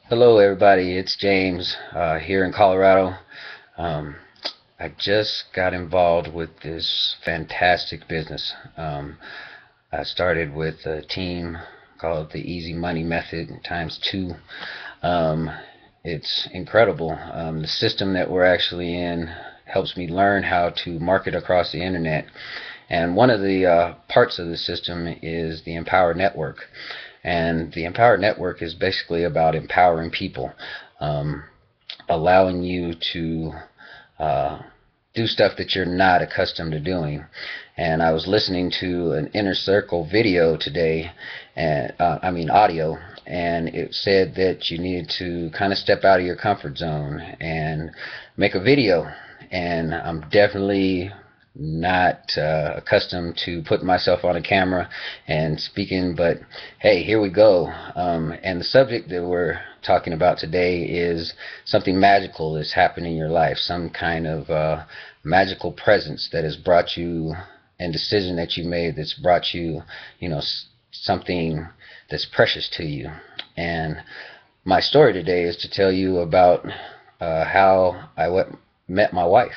Hello, everybody. It's James here in Colorado. Um, I just got involved with this fantastic business. I started with a team called the Easy Money Method times two. Um, it's incredible. The system that we're actually in helps me learn how to market across the internet. And one of the parts of the system is the Empower Network. And the Empower Network is basically about empowering people, um, allowing you to uh, do stuff that you're not accustomed to doing. And I was listening to an Inner Circle video today, and audio, and it said that you needed to kind of step out of your comfort zone and make a video. And I'm definitely not accustomed to putting myself on a camera and speaking, but hey, here we go. And the subject that we're talking about today is something magical that's happened in your life, some kind of magical presence that has brought you, and decision that you made that's brought you, something that's precious to you. And my story today is to tell you about how I met my wife.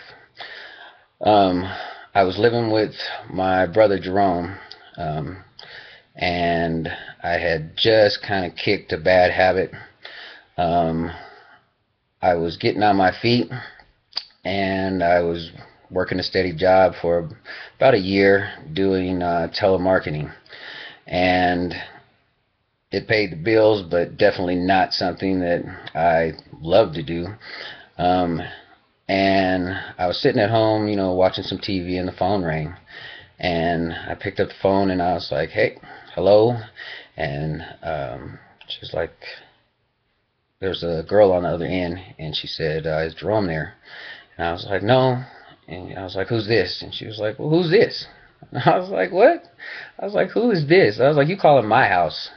Um, I was living with my brother Jerome, um, and I had just kind of kicked a bad habit. Um, I was getting on my feet, and I was working a steady job for about a year doing telemarketing, and it paid the bills, but definitely not something that I loved to do. Um, and I was sitting at home, watching some TV, and the phone rang. And I picked up the phone, and I was like, "Hey, hello." And she was like, there's a girl on the other end, and she said, "Is Jerome there?" And I was like, "No." And I was like, "Who's this?" And she was like, "Well, who's this?" And I was like, "What?" I was like, "Who is this?" I was like, "You calling my house?"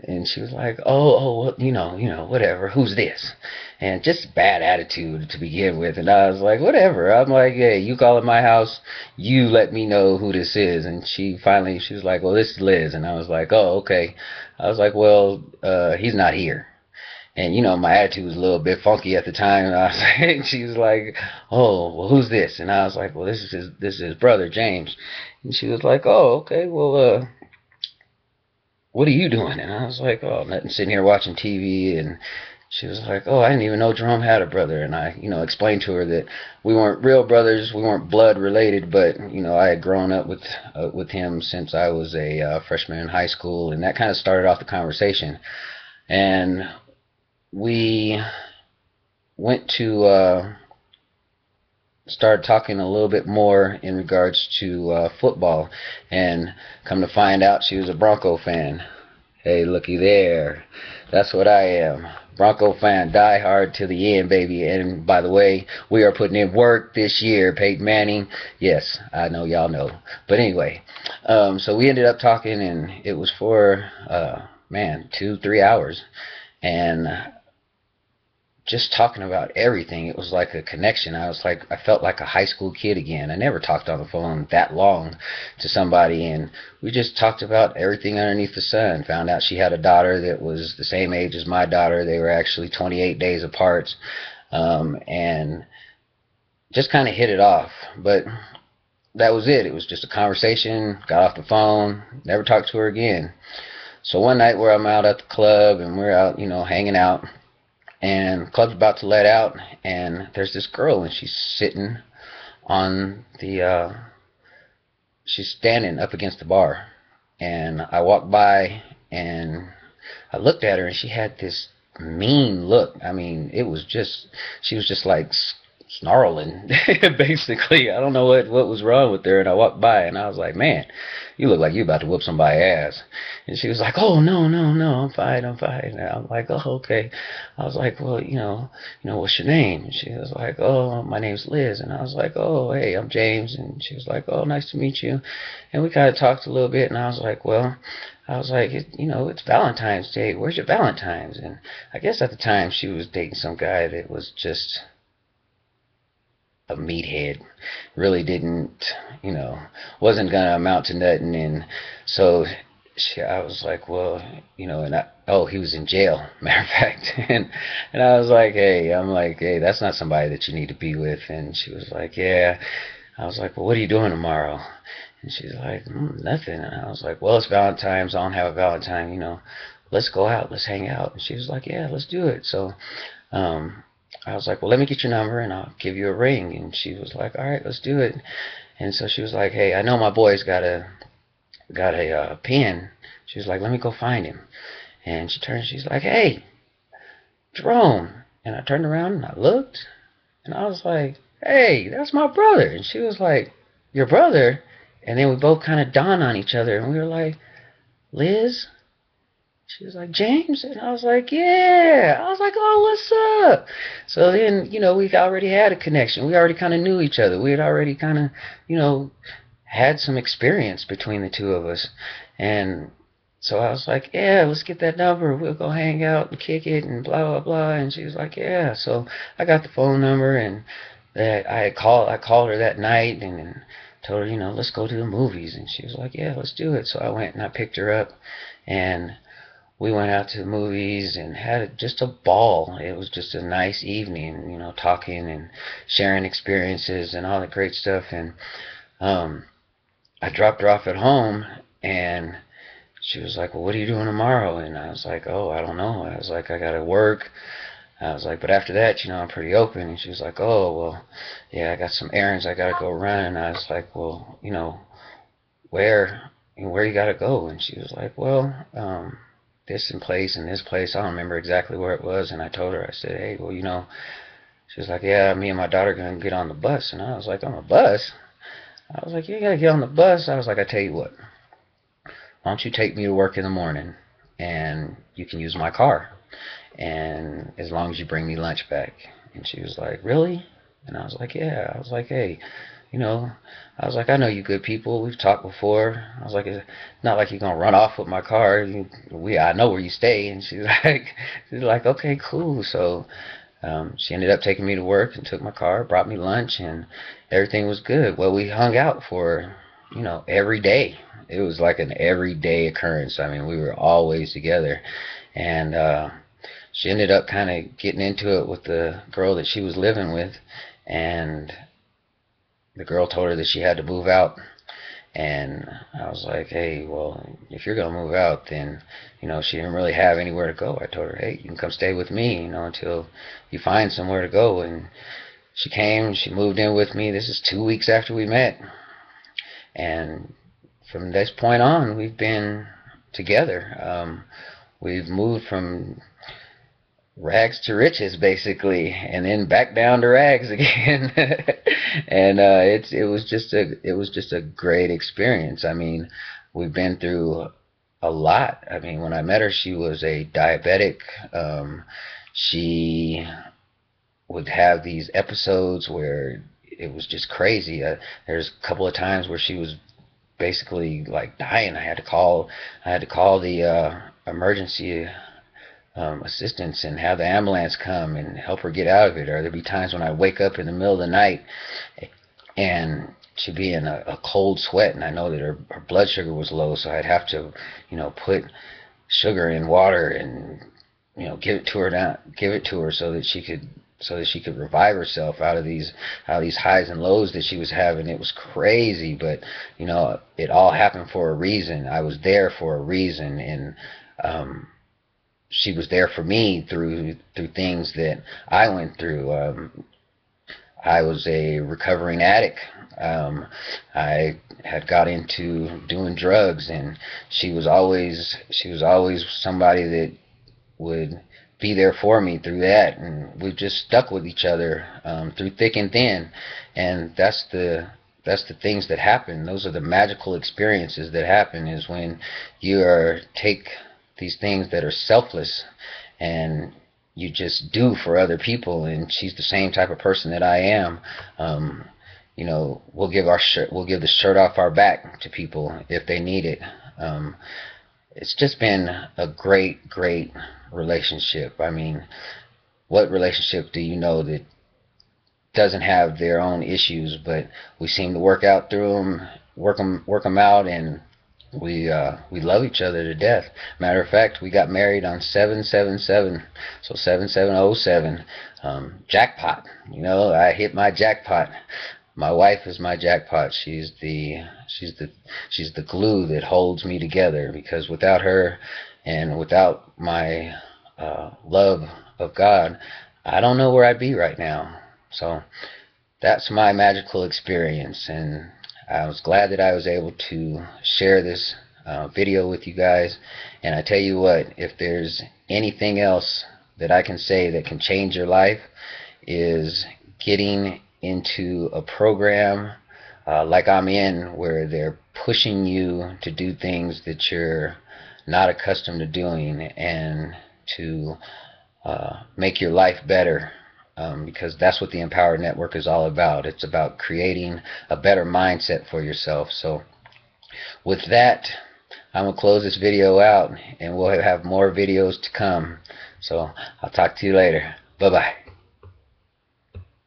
And she was like, "Oh, well, whatever. Who's this?" And just bad attitude to begin with. And I was like, "Whatever." I'm like, "Hey, you call at my house. You let me know who this is." And she was like, "Well, this is Liz." And I was like, "Oh, okay." I was like, "Well, he's not here." And my attitude was a little bit funky at the time. And I was like, she was like, "Oh, well, who's this?" And I was like, "Well, this is his brother, James." And she was like, "Oh, okay. Well, what are you doing?" And I was like, "Oh, nothing, sitting here watching TV." And she was like, "Oh, I didn't even know Jerome had a brother." And I, explained to her that we weren't real brothers, we weren't blood related, but I had grown up with him since I was a freshman in high school, and that kind of started off the conversation. And we went to start talking a little bit more in regards to football, and come to find out she was a Bronco fan. Hey, looky there. That's what I am. Bronco fan, die hard to the end, baby. And by the way, we are putting in work this year. Peyton Manning. Yes, I know y'all know. But anyway, so we ended up talking, and it was for, man, 2, 3 hours. And just talking about everything. It was like a connection. I felt like a high school kid again. I never talked on the phone that long to somebody, and we just talked about everything underneath the sun. Found out she had a daughter that was the same age as my daughter. They were actually 28 days apart, and just kind of hit it off. But that was it. It was just a conversation. Got off the phone. Never talked to her again. So one night where I'm out at the club, and we're out, hanging out, and the club's about to let out, and there's this girl, and on the she's standing up against the bar. And I walked by, and I looked at her, and she had this mean look. I mean, she was just like snarling, basically. I don't know what was wrong with her. And I walked by, and I was like, "Man, you look like you about to whoop somebody's ass." And she was like, "Oh, no, no, no, I'm fine, I'm fine." And I'm like, "Oh, okay." I was like, "Well, what's your name?" And she was like, "Oh, my name's Liz." And I was like, "Oh, hey, I'm James." And she was like, "Oh, nice to meet you." And we kind of talked a little bit, and I was like, "Well," I was like, "It's Valentine's Day. Where's your Valentine's?" And I guess at the time she was dating some guy that was just a meathead. Really didn't, wasn't gonna amount to nothing. And so I was like, well, and oh, he was in jail, matter of fact, and I was like, hey, that's not somebody that you need to be with, and she was like, yeah. I was like, well, what are you doing tomorrow? And she's like, nothing. And I was like, well, it's Valentine's. I don't have a Valentine, let's go out, let's hang out. And she was like, yeah, let's do it. So, I was like, well, let me get your number and I'll give you a ring. And she was like, all right, let's do it. And so she was like, hey, I know my boy's got a pen. She was like, let me go find him. And she turned, she's like, hey, Jerome. And I turned around and I looked and I was like, hey, that's my brother. And she was like, your brother? And then we both kind of dawned on each other and we were like, Liz? She was like, James? And I was like, yeah. I was like, oh, what's up? So then, we already had a connection. We already kind of knew each other. We had already kind of, had some experience between the two of us. And so I was like, yeah, let's get that number. We'll go hang out and kick it and blah, blah, blah. And she was like, yeah. So I got the phone number and I called her that night and told her, let's go to the movies. And she was like, yeah, let's do it. So I went and I picked her up and we went out to the movies and had just a ball. It was just a nice evening, talking and sharing experiences and all that great stuff. And I dropped her off at home, and she was like, well, what are you doing tomorrow? And I was like, oh, I don't know. I was like, I got to work. I was like, but after that, I'm pretty open. And she was like, oh, well, yeah, I got some errands I got to go run. And I was like, well, where you got to go? And she was like, well, this place and this place. I don't remember exactly where it was. And I told her, I said, hey, well, she was like, yeah, me and my daughter are going to get on the bus. And I was like, on the bus? I was like, you got to get on the bus. I was like, I tell you what, why don't you take me to work in the morning and you can use my car, and as long as you bring me lunch back. And she was like, really? And I was like, yeah. I was like, hey, I was like, I know you good people. We've talked before. I was like, it's not like you're gonna run off with my car. I know where you stay. And she's like, okay, cool. So she ended up taking me to work and took my car, brought me lunch, and everything was good. Well, we hung out for, every day. It was like an everyday occurrence. I mean, we were always together. And she ended up kind of getting into it with the girl that she was living with. And the girl told her that she had to move out. And I was like, hey, well, if you're going to move out, then, she didn't really have anywhere to go. I told her, hey, you can come stay with me, until you find somewhere to go. And she came, she moved in with me. This is 2 weeks after we met. And from this point on, we've been together. We've moved from rags to riches, basically, and then back down to rags again. And it was just a great experience. I mean, we've been through a lot. I mean, when I met her, she was a diabetic. She would have these episodes where it was just crazy. There's a couple of times where she was basically like dying. I had to call the emergency assistance and have the ambulance come and help her get out of it. Or there'd be times when I'd wake up in the middle of the night and she'd be in a cold sweat, and I know that her blood sugar was low, so I'd have to, put sugar in water and, give it to her so that she could revive herself out of these highs and lows that she was having. It was crazy, but it all happened for a reason. I was there for a reason, and she was there for me through things that I went through. I was a recovering addict. I had got into doing drugs, and she was always somebody that would be there for me through that, and we've just stuck with each other through thick and thin. And that's the things that happen. Those are the magical experiences that happen, is when you take these things that are selfless and you just do for other people. And she's the same type of person that I am. We'll give the shirt off our back to people if they need it. It's just been a great relationship. I mean, what relationship do you know that doesn't have their own issues, but we seem to work them out, and we love each other to death. Matter of fact, we got married on 7/7/7, so 7707. Jackpot. You know, I hit my jackpot. My wife is my jackpot. She's the glue that holds me together, because without her and without my love of God, I don't know where I'd be right now. So that's my magical experience, and I was glad that I was able to share this video with you guys. And I tell you what, if there's anything else that I can say that can change your life, is getting into a program like I'm in, where they're pushing you to do things that you're not accustomed to doing, and to make your life better. Because that's what the Empower Network is all about. It's about creating a better mindset for yourself. So with that, I'm going to close this video out, and we'll have more videos to come. So I'll talk to you later. Bye-bye.